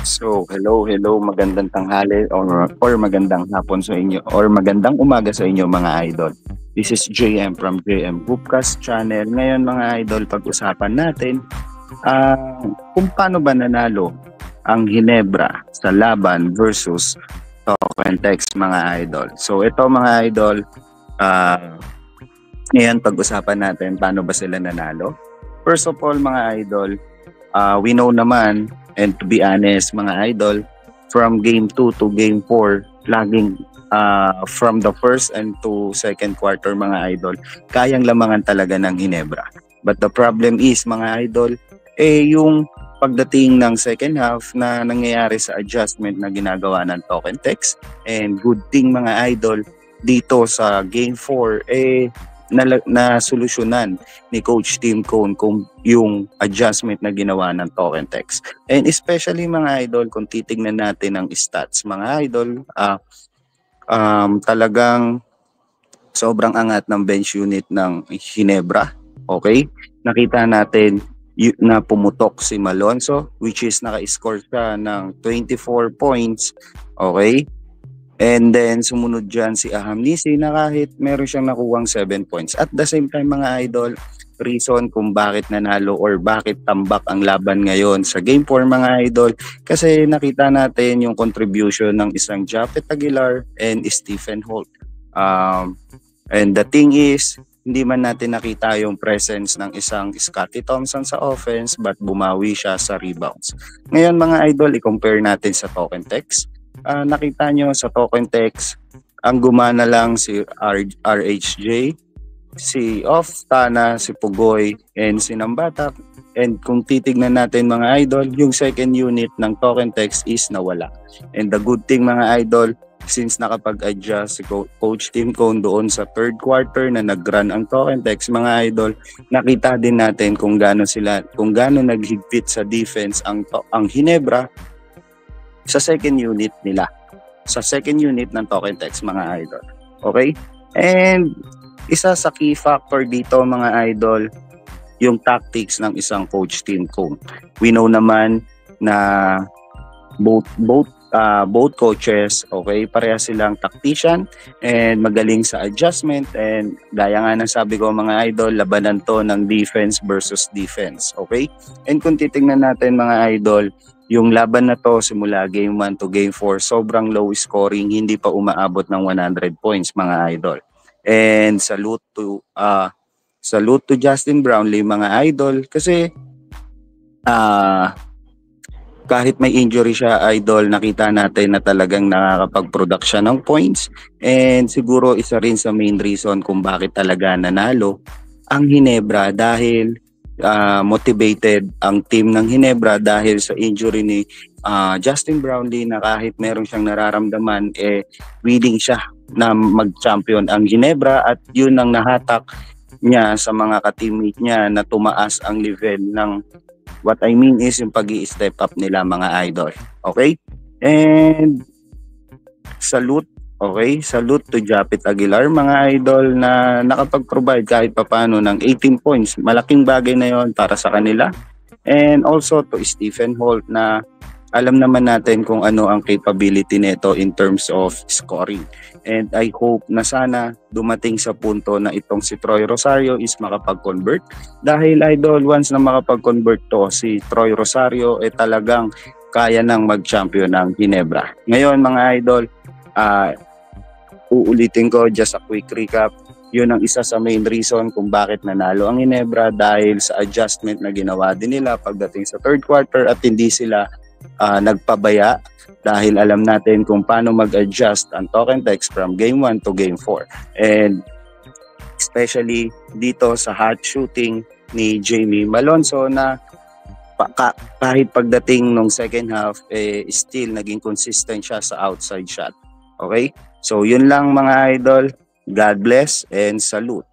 Hello, magandang tanghali or magandang hapon sa inyo or magandang umaga sa inyo mga idol. This is JM from JM Hoopcast Channel. Ngayon mga idol, pag-usapan natin kung paano ba nanalo ang Ginebra sa laban versus Token Text mga idol. So ito mga idol, ngayon pag-usapan natin paano ba sila nanalo. First of all mga idol, we know naman, and to be honest mga idol, from game 2 to game 4, laging from the first and to second quarter mga idol, kayang lamangan talaga ng Ginebra. But the problem is mga idol, yung pagdating ng second half na nangyayari sa adjustment na ginagawa ng Token Text, and good thing mga idol, dito sa game 4, na solusyonan ni Coach Tim Cone kung yung adjustment na ginawa ng Token Text. And especially mga idol, kung titignan natin ang stats mga idol, talagang sobrang angat ng bench unit ng Ginebra. Okay? Nakita natin na pumutok si Malonzo, which is naka-score siya ng 24 points. Okay? And then sumunod dyan si Ahamnisi na kahit meron siyang nakuwang 7 points. At the same time mga idol, reason kung bakit nanalo or bakit tambak ang laban ngayon sa Game 4 mga idol, kasi nakita natin yung contribution ng isang Japet Aguilar and Stephen Holt. And the thing is, hindi man natin nakita yung presence ng isang Scottie Thompson sa offense, but bumawi siya sa rebounds. Ngayon mga idol, i-compare natin sa Token Text. Nakita nyo sa Token Text, ang gumana lang si RHJ, si Off Tana, si Pugoy, and si Nambatak. And kung titignan natin mga idol, yung second unit ng Token Text is nawala. And the good thing mga idol, since nakapag-adjust si Coach Tim Cone doon sa third quarter na nag-run ang Token Text mga idol, nakita din natin kung gaano naghigpit sa defense ang Ginebra sa second unit nila. Sa second unit ng Token Text mga idol. Okay? And isa sa key factor dito mga idol, yung tactics ng isang Coach Tim Cone. We know naman na both coaches, okay, pareha silang tactician and magaling sa adjustment, and gaya nga ng sabi ko mga idol, labanan to ng defense versus defense, okay? And kung titingnan natin mga idol, yung laban na to simula game 1 to game 4, sobrang low scoring, hindi pa umaabot ng 100 points mga idol. And salute to Justin Brownlee mga idol, kasi kahit may injury siya idol, nakita natin na talagang nakakapag-product siya ng points, and siguro isa rin sa main reason kung bakit talaga nanalo ang Ginebra, dahil motivated ang team ng Ginebra dahil sa injury ni Justin Brownlee, na kahit meron siyang nararamdaman, willing siya na mag-champion ang Ginebra, at yun ang nahatak niya sa mga ka-teammate niya na tumaas ang level ng, what I mean is yung pag-i-step up nila mga idol. Okay? And salute to Japet Aguilar mga idol, na nakapag-provide kahit papano ng 18 points. Malaking bagay na yon para sa kanila. And also to Stephen Holt, na alam naman natin kung ano ang capability nito in terms of scoring. And I hope na sana dumating sa punto na itong si Troy Rosario is makapag-convert. Dahil idol, once na makapag-convert to si Troy Rosario, talagang kaya nang mag-champion ng Ginebra. Ngayon mga idol, uulitin ko, just a quick recap, yun ang isa sa main reason kung bakit nanalo ang Ginebra, dahil sa adjustment na ginawa din nila pagdating sa third quarter, at hindi sila nagpabaya, dahil alam natin kung paano mag-adjust ang Token Text from game 1 to game 4. And especially dito sa hot shooting ni Jamie Malonzo, na kahit pagdating ng second half, still naging consistent siya sa outside shot. Okay? So yun lang mga idol. God bless and salute.